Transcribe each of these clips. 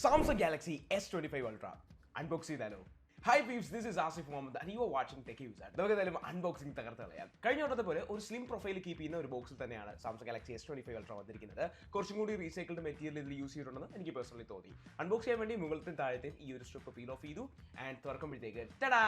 Samsung Galaxy S25 Ultra unbox ചെയ്താലോ? Hi peeps, this is Asif Mohammed and you are watching THANKYOU. നമുക്ക് എന്തായാലും unboxing തകർത്ത് കളയാം. കഴിഞ്ഞ വട്ടത്തെ പോലെ ഒരു സ്ലിം പ്രൊഫൈൽ കീപ്പ് ചെയ്യുന്ന ഒരു ബോക്സിൽ തന്നെയാണ് സാംസങ് ഗാലക്സി S25 Ultra വന്നിരിക്കുന്നത്. കുറച്ചും കൂടി റീസൈക്കിൾഡ് മെറ്റീരിയൽ ഇതിൽ യൂസ് ചെയ്തിട്ടുണ്ടെന്ന് എനിക്ക് പേഴ്സണലി തോന്നി. അൺബോക്സ് ചെയ്യാൻ വേണ്ടി മുകളിലത്തെ താഴത്തെയും ഈ ഒരു സ്ട്രിപ്പ് പീൽ ഓഫ് ചെയ്തു ആൻഡ് തുറക്കുമ്പോഴത്തേക്ക് ടടാ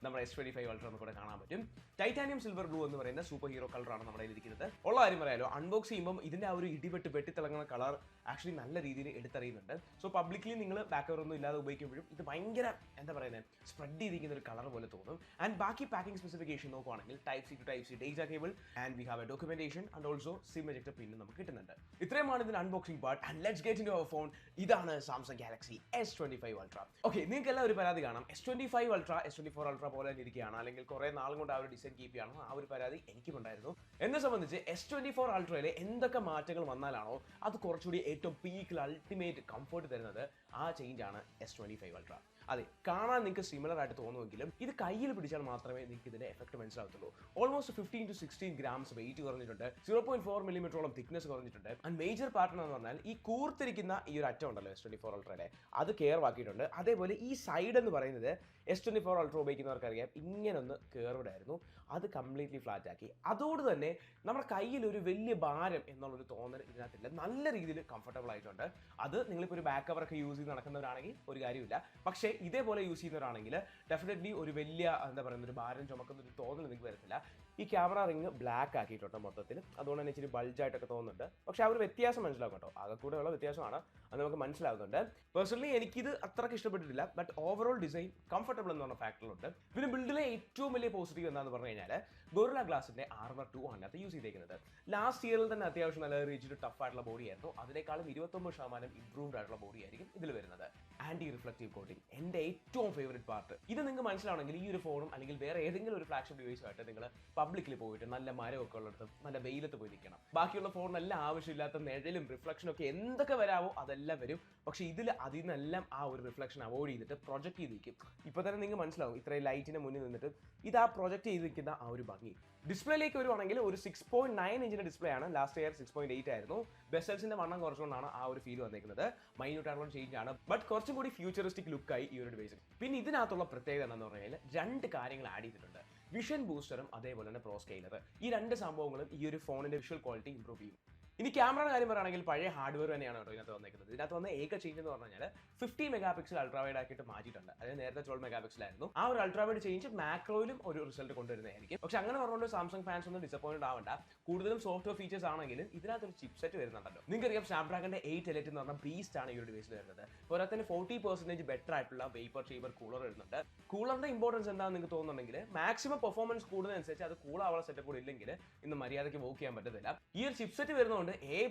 നമ്മുടെ S25 Ultra നമുക്ക് ഇവിടെ കാണാൻ പറ്റും. ടൈറ്റാനിയം സിൽവർ ബ്ലൂ എന്ന് പറയുന്ന സൂപ്പർ ഹീറോ കളറാണ് നമ്മുടെ ഇരിക്കുന്നത്. ഉള്ള കാര്യം പറയാലോ, അൺബോക്സ് ചെയ്യുമ്പോൾ ഇതിന്റെ ആ ഒരു ഇടിവെട്ട് വെട്ടിത്തിളങ്ങുന്ന കളർ ആക്ച്വലി നല്ല രീതിയിൽ എടുത്തറിയുന്നുണ്ട്. സോ പബ്ലിക്കലി നിങ്ങൾ ബാക്ക് കവർ ഒന്നും ഇല്ലാതെ ഉപയോഗിക്കുമ്പോഴും ഇത് ഭയങ്കര എന്താ പറയുന്നത് സ്പ്രെഡ് ചെയ്തിരിക്കുന്ന ഒരു കളർ പോലെ തോന്നും. ആൻഡ് ബാക്കി പാക്കിംഗ് സ്പെസിഫിക്കേഷൻ നോക്കുവാണെങ്കിൽ type C to type C data cable and we have a documentation and also SIM ejector പിന്നും നമുക്ക് കിട്ടുന്നുണ്ട്. ഇത്രയുമാണ് ഇതിന്റെ unboxing part. And let's get into our phone. ഇതാണ് Samsung Galaxy S25 Ultra. Okay, നിങ്ങൾക്ക് എല്ലാം ഒരു പരാതി കാണാം, S25 Ultra S24 Ultra പോലെ തന്നെ ഇരിക്കുകയാണ്, അല്ലെങ്കിൽ കുറെ നാൾ കൊണ്ട് ആ ഒരു ഡിസൈൻ കീപ്പ് ചെയ്യണം. ആ ഒരു പരാതി എനിക്കും ഉണ്ടായിരുന്നു. എന്നെ സംബന്ധിച്ച് S24 Ultrയിൽ എന്തൊക്കെ മാറ്റങ്ങൾ വന്നാലാണോ അത് കുറച്ചുകൂടി ഏറ്റവും പീക്കിൽ അൾട്ടിമേറ്റ് കംഫർട്ട് തരുന്നത്, ആ ചേഞ്ച് ആണ് S25 Ultra. അതെ, കാണാൻ നിങ്ങൾക്ക് സിമിലർ ആയിട്ട് തോന്നുമെങ്കിലും ഇത് കയ്യിൽ പിടിച്ചാൽ മാത്രമേ നിങ്ങൾക്ക് ഇതിന്റെ എഫക്ട് മനസ്സിലാകത്തുള്ളൂ. ഓൾമോസ്റ്റ് 15 to 16 ഗ്രാംസ് വെയിറ്റ് കുറഞ്ഞിട്ടുണ്ട്, 0.4 മില്ലിമീറ്ററോളം തിക്നെസ് കുറഞ്ഞിട്ടുണ്ട്. ആൻഡ് മേജർ പാർട്ട് എന്ന് പറഞ്ഞാൽ ഈ കൂർത്തിരിക്കുന്ന ഈ ഒരു അറ്റം ഉണ്ടല്ലോ S24 Ultrയുടെ, അത് കെയർ ആക്കിയിട്ടുണ്ട്. അതേപോലെ ഈ സൈഡ് എന്ന് പറയുന്നത് S24 Ultra ഉപയോഗിക്കുന്നവർക്ക് അറിയാം ഇങ്ങനെ ഒന്ന് കെയർവ്ഡ് ആയിരുന്നു, അത് കംപ്ലീറ്റ്ലി ഫ്ലാറ്റ് ആക്കി. അതോട് തന്നെ നമ്മുടെ കയ്യിൽ ഒരു വലിയ ഭാരം എന്നുള്ളൊരു തോന്നൽ ഇതിനകത്തില്ല, നല്ല രീതിയിൽ കംഫർട്ടബിൾ ആയിട്ടുണ്ട്. അത് നിങ്ങളിപ്പോൾ ഒരു ബാക്ക് കവറൊക്കെ യൂസ് ചെയ്ത് നടക്കുന്നവരാണെങ്കിൽ ഒരു കാര്യമില്ല, പക്ഷേ ഇതേപോലെ യൂസ് ചെയ്യുന്നവരാണെങ്കിൽ ഡെഫിനറ്റ്ലി ഒരു വലിയ എന്താ പറയുന്ന ഒരു ഭാരം ചുമക്കുന്ന ഒരു തോന്നൽ നിങ്ങൾക്ക് വരത്തില്ല. ഈ ക്യാമറ റിങ് ബ്ലാക്ക് ആക്കിയിട്ടുണ്ട് മൊത്തത്തിൽ, അതുകൊണ്ട് തന്നെ ഇച്ചിരി ബൾജായിട്ടൊക്കെ തോന്നുന്നുണ്ട്. പക്ഷേ ആ ഒരു വ്യത്യാസം മനസ്സിലാക്കും കേട്ടോ, ആകെ കൂടെ ഉള്ള വ്യത്യാസമാണ്, അത് നമുക്ക് മനസ്സിലാകുന്നുണ്ട്. പേഴ്സണലി എനിക്കിത് അത്രയ്ക്ക് ഇഷ്ടപ്പെട്ടിട്ടില്ല, ബട്ട് ഓവറോൾ ഡിസൈൻ കംഫർട്ടബിൾ എന്ന് പറഞ്ഞ ഫാക്ടറുണ്ട്. പിന്നെ ബിൽഡിലെ ഏറ്റവും വലിയ പോസിറ്റീവ് എന്താണെന്ന് പറഞ്ഞു കഴിഞ്ഞാൽ ഗൊറില്ല ഗ്ലാസിന്റെ ആർമർ 2 ആണ് അത് യൂസ് ചെയ്തേക്കുന്നത്. ലാസ്റ്റ് ഇയറിൽ തന്നെ അത്യാവശ്യം നല്ല റീച്ചിട്ട് ടഫ് ആയിട്ടുള്ള ബോഡി ആയിരുന്നു, അതിനേക്കാളും 29% ഇംപ്രൂവ്ഡ് ആയിട്ടുള്ള ബോഡി ആയിരിക്കും ഇതിൽ വരുന്നത്. ആന്റി റിഫ്ലക്റ്റീവ് കോട്ടിംഗ് എന്റെ ഏറ്റവും ഫേവറേറ്റ് പാർട്ട്. ഇത് നിങ്ങൾക്ക് മനസ്സിലാവണമെങ്കിൽ ഈ ഒരു ഫോണും അല്ലെങ്കിൽ വേറെ ഏതെങ്കിലും ഒരു ഫ്ലാഗ്ഷിപ്പ് ഡിവൈസുമായിട്ട് നിങ്ങൾ പബ്ലിക്കിൽ പോയിട്ട് നല്ല മരമൊക്കെ ഉള്ളിടത്ത് നല്ല വെയിലത്ത് പോയി നിൽക്കണം. ബാക്കിയുള്ള ഫോണിനെല്ലാം ആവശ്യമില്ലാത്ത നിഴലും റിഫ്ലക്ഷനും ഒക്കെ എന്തൊക്കെ വരാവോ അതെല്ലാം വരും, പക്ഷേ ഇതിൽ അതിൽ നിന്നെല്ലാം ആ ഒരു റിഫ്ലക്ഷൻ അവോയ്ഡ് ചെയ്തിട്ട് പ്രൊജക്ട് ചെയ്തിരിക്കും. ഇപ്പോൾ തന്നെ നിങ്ങൾക്ക് മനസ്സിലാവും ഇത്രയും ലൈറ്റിന് മുന്നിൽ നിന്നിട്ട് ഇത് ആ പ്രൊജക്ട് ചെയ്തിരിക്കുന്ന ആ ഒരു ഭംഗി. ഡിസ്പ്ലേയിലേക്ക് വരുവാണെങ്കിൽ ഒരു 6.9 ഇഞ്ചിന്റെ ഡിസ്പ്ലേ ആണ്, ലാസ്റ്റ് ഇയർ 6.8 ആയിരുന്നു. ബെസൽസിന്റെ വണ്ണം കുറച്ചുകൊണ്ടാണ് ആ ഒരു ഫീൽ വന്നേക്കുന്നത്. മൈന്യൂട്ട് ആയിട്ടുള്ള ചേഞ്ച് ആണ്, ബട്ട് കുറച്ചും കൂടി ഫ്യൂച്ചറിസ്റ്റിക് ലുക്കായി ഈ ഒരു ഡിവൈസ്. പിന്നെ ഇതിനകത്തുള്ള പ്രത്യേകത എന്താണെന്ന് പറഞ്ഞാൽ രണ്ട് കാര്യങ്ങൾ ആഡ് ചെയ്തിട്ടുണ്ട്, വിഷൻ ബൂസ്റ്ററും അതേപോലെ തന്നെ പ്രോ സ്കെയിലർ. ഈ രണ്ട് സംഭവങ്ങളും ഈ ഒരു ഫോണിന്റെ വിഷ്വൽ ക്വാളിറ്റി ഇംപ്രൂവ് ചെയ്യും. ഇനി ക്യാമറയുടെ കാര്യം പറയുകയാണെങ്കിൽ പഴയ ഹാർഡ്വെയർ തന്നെയാണ് കേട്ടോ ഇതിനകത്ത് വന്നിരിക്കുന്നത്. ഇതിനകത്ത് വന്ന ഏക ചേഞ്ച് എന്ന് പറഞ്ഞു കഴിഞ്ഞാൽ 50 മെഗാപിക്സൽ അൾട്രാവൈഡ് ആക്കിയിട്ട് മാറ്റിയിട്ടുണ്ട്. അതായത് നേരത്തെ 12 മെഗാപിക്സൽ ആയിരുന്നു. ആ ഒരു അൾട്രാവൈഡ് ചേഞ്ച് മാക്രോയിലും ഒരു റിസൾട്ട് കൊണ്ടുവരുന്നതായിരിക്കും. പക്ഷെ അങ്ങനെ പറഞ്ഞുകൊണ്ട് സാംസങ് ഫാൻസ് ഒന്നും ഡിസപ്പോയിന്റ് ആവണ്ട, കൂടുതലും സോഫ്റ്റ്വെയർ ഫീച്ചേഴ്സ് ആണെങ്കിലും ഇതിനകത്തൊരു ചിപ്സെറ്റ് വരുന്നുണ്ടല്ലോ. നിങ്ങൾക്കറിയാം സ്നാപ്ഡ്രാഗന്റെ 8 Elite എന്ന് പറഞ്ഞ ബീസ്റ്റ് ആണ് ഈ ഒരു ഡിവൈസിൽ വരുന്നത്. പോരാത്തന്നെ 40% ബെറ്റർ ആയിട്ടുള്ള വേപ്പർ ചേമ്പർ കൂളർ വരുന്നുണ്ട്. കൂളറിന്റെ ഇമ്പോർട്ടൻസ് എന്താണെന്ന് നിങ്ങൾക്ക് തോന്നുന്നുണ്ടെങ്കിൽ മാക്സിമം പെർഫോമൻസ് കൂടുന്നതനുസരിച്ച് അത് കൂളാവുള്ള സെറ്റപ്പ് കൂടി ഇല്ലെങ്കിൽ ഇന്ന് മര്യാദയ്ക്ക് വർക്ക് ചെയ്യാൻ പറ്റത്തില്ല. ഈ ഒരു ചിപ്സെറ്റ് വരുന്നതുകൊണ്ട്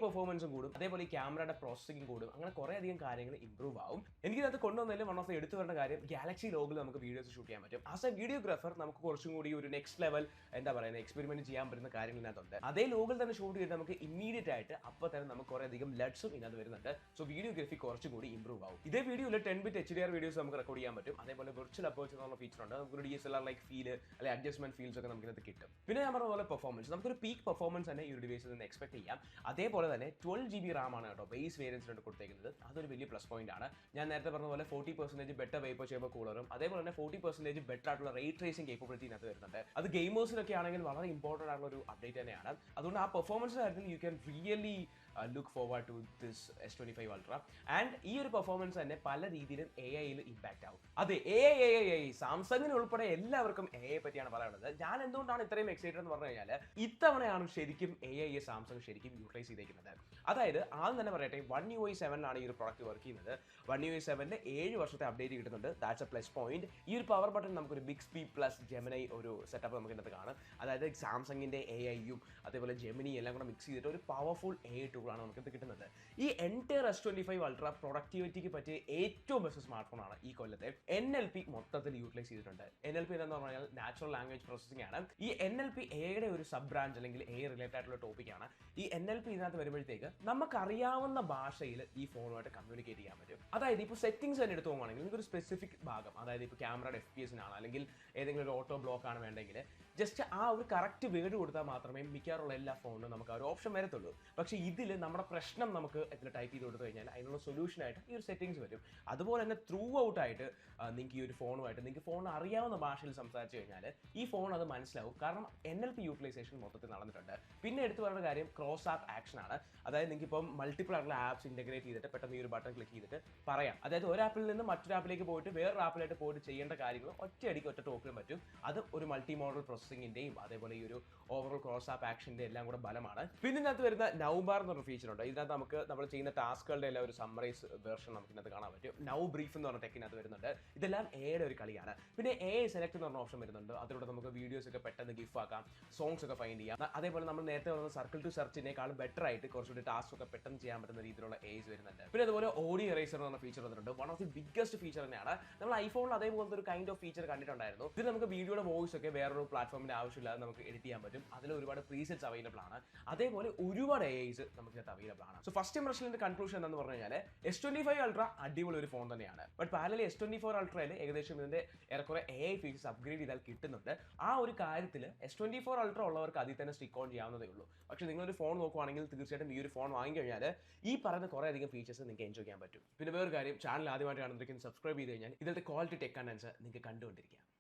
പെർഫോമൻസും കൂടും, അതേപോലെ ഈ ക്യാമറയുടെ പ്രോസസിംഗ് കൂടും, അങ്ങനെ കുറെ അധികം കാര്യങ്ങൾ ഇംപ്രൂവ് ആവും. എനിക്കിനകത്ത് കൊണ്ടുവന്നതിൽ വൺ ഓഫ് ദ എടുത്തു വരേണ്ട കാര്യം ഗാലക്സി ലോഗിൽ നമുക്ക് വീഡിയോസ് ഷൂട്ട് ചെയ്യാൻ പറ്റും. ആസ് എ വീഡിയോഗ്രാഫർ നമുക്ക് കുറച്ചും കൂടി ഒരു നെക്സ്റ്റ് ലെവൽ എന്താ പറയുന്നത് എക്സ്പെരിമെന്റ് ചെയ്യാൻ പറ്റുന്ന കാര്യങ്ങൾ ഇതിനകത്തുണ്ട്. അതേ ലോഗിൽ തന്നെ ഷൂട്ട് ചെയ്ത് നമുക്ക് ഇമ്മീഡിയറ്റ് ആയിട്ട് അപ്പോൾ തന്നെ നമുക്ക് കുറെ അധികം ലഡ്സും ഇതിനകത്ത് വരുന്നുണ്ട്. സോ വീഡിയോഗ്രാഫി കുറച്ചും കൂടി ഇംപ്രൂവ് ആവും. ഇതേ വീഡിയോയിൽ 10-bit HDR വീഡിയോസ് നമുക്ക് റെക്കോർഡ് ചെയ്യാൻ പറ്റും. അതേപോലെ വിർച്വൽ അപ്പേർച്ചർ എന്നുള്ള ഫീച്ചർ ഉണ്ട്, നമുക്ക് DSLR ലൈക്ക് ഫീൽ അല്ലെങ്കിൽ അഡ്ജസ്റ്റ്മെന്റ് ഫീൽസ് ഒക്കെ നമുക്ക് ഇതിനകത്ത് കിട്ടും. പിന്നെ ഞാൻ പറഞ്ഞ പോലെ പെർഫോമൻസ്, നമുക്കൊരു പീക്ക് പെർഫോമൻസ് തന്നെ ഈ ഒരു ഡിവൈസിൽ നിന്ന് എക്സ്പെക്ട് ചെയ്യാം. അതേപോലെ തന്നെ 12GB RAM ആണ് കേട്ടോ ബേസ് വേരിയൻസിലോട്ട് കൊടുത്തേക്കുന്നത്, അതൊരു വലിയ പ്ലസ് പോയിന്റ് ആണ്. ഞാൻ നേരത്തെ പറഞ്ഞ പോലെ 40% ബെറ്റർ വേപ്പർ ചേമ്പർ കൂളറും അതേപോലെ തന്നെ 40% ബെറ്റർ ആയിട്ടുള്ള റേ ട്രേസിംഗ് കേപ്പബിലിറ്റി ഇതിനകത്ത് വരുന്നുണ്ട്. അത് ഗെയിമേഴ്സിനൊക്കെ ആണെങ്കിൽ വളരെ ഇമ്പോർട്ടന്റ് ആയിട്ടുള്ള ഒരു അപ്ഡേറ്റ് തന്നെയാണ്. അതുകൊണ്ട് ആ പെർഫോമൻസ് കാര്യത്തിൽ you can really look forward to this S25 Ultra. And ഈ ഒരു പെർഫോമൻസ് തന്നെ പല രീതിയിലും AI ഇമ്പാക്ട് ആവും. അതെ, AI സാംസങ്ങിന് ഉൾപ്പെടെ എല്ലാവർക്കും AI പറ്റിയാണ് പറയുന്നത്. ഞാൻ എന്തുകൊണ്ടാണ് ഇത്രയും എക്സൈറ്റഡ് എന്ന് പറഞ്ഞു കഴിഞ്ഞാൽ ഇത്തവണയാണ് ശരിക്കും AI സാംസങ് ശരിക്കും യൂട്ടിലൈസ് ചെയ്തേക്കുന്നത്. അതായത് ആദ്യം തന്നെ പറയട്ടെ, 1UI 7 ഈ ഒരു പ്രോഡക്റ്റ് വർക്ക് ചെയ്യുന്നത്. 1UI 7 7 വർഷത്തെ അപ്ഡേറ്റ് കിട്ടുന്നുണ്ട്, ദാറ്റ്സ് എ പ്ലസ് പോയിന്റ്. ഈ ഒരു പവർ ബട്ടൺ നമുക്കൊരു ബിക്സ്ബി പ്ലസ് ജെമിനി ഒരു സെറ്റപ്പ് നമുക്ക് ഇതിനകത്ത് കാണാം. അതായത് സാംസങ്ങിന്റെ AIയും അതേപോലെ ജെമിനി എല്ലാം കൂടെ മിക്സ് ചെയ്തിട്ട് ഒരു പവർഫുൾ AI ടൂളാണ് നമുക്കിത് കിട്ടുന്നത്. ഈ എൻറ്റയർ S25 Ultra പ്രൊഡക്ടിവിറ്റിക്ക് പറ്റിയ ഏറ്റവും ബെസ്റ്റ് സ്മാർട്ട് ഫോൺ ആണ് ഈ കൊല്ലത്തെ. NLP മൊത്തത്തിൽ യൂട്ടിലൈസ് ചെയ്തിട്ടുണ്ട്. NLP എന്ന് പറഞ്ഞാൽ നാച്ചുറൽ ലാംഗ്വേജ് പ്രോസസിംഗ് ആണ്. ഈ NLP AI ഒരു സബ് ബ്രാഞ്ച് അല്ലെങ്കിൽ AI റിലേറ്റഡ് ആയിട്ടുള്ള ടോപ്പിക്കാണ്. ഈ NLP ഇതിനകത്ത് വരുമ്പോഴത്തേക്ക് നമുക്കറിയാവുന്ന ഭാഷയിൽ ഈ ഫോണുമായിട്ട് കമ്മ്യൂണിക്കേറ്റ് ചെയ്യാൻ പറ്റും. അതായത് ഇപ്പോൾ സെറ്റിംഗ്സ് തന്നെ എടുത്തു പോകുകയാണെങ്കിൽ നിങ്ങൾക്ക് ഒരു സ്പെസിഫിക് ഭാഗം, അതായത് ഇപ്പോൾ ക്യാമറയുടെ FPS ആണ് അല്ലെങ്കിൽ ഏതെങ്കിലും ഒരു ഓട്ടോ ബ്ലോക്ക് ആണ് വേണ്ടെങ്കിൽ ജസ്റ്റ് ആ ഒരു കറക്റ്റ് വേർഡ് കൊടുത്താൽ മാത്രമേ മിക്കവാറുള്ള എല്ലാ ഫോണിനും നമുക്ക് ആ ഒരു ഓപ്ഷൻ വരത്തുള്ളൂ. പക്ഷേ ഇതിൽ നമ്മുടെ പ്രശ്നം നമുക്ക് ഇതിൽ ടൈപ്പ് ചെയ്ത് കൊടുത്തു കഴിഞ്ഞാൽ അതിനുള്ള സൊല്യൂഷനായിട്ട് ഈ ഒരു സെറ്റിംഗ്സ് വരും. അതുപോലെ തന്നെ ത്രൂ ഔട്ടായിട്ട് നിങ്ങൾക്ക് ഈ ഒരു ഫോണുമായിട്ട് നിങ്ങൾക്ക് ഫോൺ അറിയാവുന്ന ഭാഷയിൽ സംസാരിച്ച് കഴിഞ്ഞാൽ ഈ ഫോൺ അത് മനസ്സിലാവും. കാരണം NLP യൂട്ടിലൈസേഷൻ മൊത്തത്തിൽ നടന്നിട്ടുണ്ട്. പിന്നെ എടുത്തു പറയുന്ന കാര്യം ക്രോസ് ആപ്പ് ആക്ഷൻ ആണ്. അതായത് നിങ്ങൾക്ക് ഇപ്പം മൾട്ടിപ്പിൾ ആയിട്ടുള്ള ആപ്സ് ഇൻറ്റഗ്രേറ്റ് ചെയ്തിട്ട് പെട്ടെന്ന് ഈ ഒരു ബട്ടൺ ക്ലിക്ക് ചെയ്തിട്ട് പറയാം. അതായത് ഒരു ആപ്പിൽ നിന്ന് മറ്റൊരു ആപ്പിലേക്ക് പോയിട്ട് വേറൊരു ആപ്പിലായിട്ട് പോയിട്ട് ചെയ്യേണ്ട കാര്യങ്ങൾ ഒറ്റയടിക്ക് ഒറ്റ ടോക്കിലും പറ്റും. അത് ഒരു മൾട്ടി മോഡൽ പ്രോസസ്സിങ്ങിൻ്റെയും അതേപോലെ ഈ ഒരു ഓവറോൾ ക്രോസ് ആപ്പ് ആക്ഷൻ്റെ എല്ലാം കൂടെ ബലമാണ്. പിന്നെ ഇതിനകത്ത് വരുന്ന നൗ ബാർ എന്നൊരു ഫീച്ചർ ഉണ്ട്. ഇതിനകത്ത് നമുക്ക് നമ്മൾ ചെയ്യുന്ന ടാസ്കുകളുടെ എല്ലാം ഒരു സമ്മറൈസ് വേർഷൻ നമുക്ക് ഇതിനകത്ത് കാണാൻ പറ്റും. നൗ ബ്രീഫ് എന്ന് പറഞ്ഞ ടെക്കിനകത്ത് വരുന്നുണ്ട്. ഇതെല്ലാം എയുടെ ഒരു കളിയാണ്. പിന്നെ സെലക്ട് എന്ന് പറഞ്ഞ ഓപ്ഷൻ വരുന്നുണ്ട്. അതിലൂടെ നമുക്ക് വീഡിയോസ് ഒക്കെ പെട്ടെന്ന് ഗിഫ് ആക്കാം, സോങ്സ് ഒക്കെ ഫൈൻഡ് ചെയ്യാം. അതേപോലെ നമ്മൾ നേരത്തെ പറഞ്ഞ സർക്കിൾ ടു സെർച്ചിനേക്കാളും ബെറ്റർ ആയിട്ട് കുറച്ചുകൂടി ടാസ്ക് ഒക്കെ പെട്ടെന്ന് ചെയ്യാൻ പറ്റുന്ന രീതിയിലുള്ള എസ് വരുന്നുണ്ട്. പിന്നെ അതുപോലെ ഓഡിയോ എറേസർ എന്ന് പറഞ്ഞ ഫീച്ചർ വന്നിട്ടുണ്ട്. One of the biggest feature തന്നെയാണ്. നമ്മൾ ഐഫോണിൽ അതേപോലത്തെ ഒരു കൈൻഡ് ഓഫ് ഫീച്ചർ കണ്ടിട്ടുണ്ടായിരുന്നു. ഇത് നമുക്ക് വീഡിയോയുടെ വോയിസ് ഒക്കെ വേറൊരു പ്ലാറ്റ്ഫോമിന്റെ ആവശ്യമില്ലാതെ നമുക്ക് എഡിറ്റ് ചെയ്യാൻ പറ്റും. അതിൽ ഒരുപാട് പ്രീസെറ്റ്സ് അവൈലബിൾ ആണ്. അതേപോലെ ഒരുപാട് എസ് നമുക്ക് ഇതിനകത്ത് അവൈലബിൾ ആണ്. സോ ഫസ്റ്റ് ഇംപ്രഷനിന്റെ കൺക്ലൂഷൻ എന്ന് പറഞ്ഞു കഴിഞ്ഞാൽ S25 അൾട്ര അടിപൊളി ഒരു ഫോൺ തന്നെയാണ്. ബട്ട് പാരലലി S24 അൾട്രയിൽ ഏകദേശം ഇതിന്റെ ഏറെക്കുറെ AI ഫീച്ചേഴ്സ് അപ്ഗ്രേഡ് ചെയ്താൽ കിട്ടുന്നുണ്ട്. ആ ഒരു കാര്യത്തിൽ S24 അൾട്ര ഉള്ളവർക്ക് അതിൽ തന്നെ സ്റ്റിക്ക് ഓൺ ചെയ്യാവുന്നതേ ഉള്ളൂ. പക്ഷേ നിങ്ങളൊരു ഫോൺ നോക്കുവാണെങ്കിൽ തീർച്ചയായിട്ടും ഈ ഒരു ഫോൺ വാങ്ങിക്കഴിഞ്ഞാൽ ഈ പറയുന്ന കുറേ അധികം ഫീച്ചേഴ്സ് നിങ്ങൾക്ക് എൻജോയ് ചെയ്യാൻ പറ്റും. പിന്നെ വേറൊരു കാര്യം, ചാനൽ ആദ്യമായിട്ട് കാണുന്നതിലേക്ക് സബ്സ്ക്രൈബ് ചെയ്ത് കഴിഞ്ഞാൽ ഇതിന്റെ ക്വാളിറ്റി ടെക് കണ്ടന്റ്സ് നിങ്ങൾക്ക് കണ്ടുകൊണ്ടിരിക്കാം.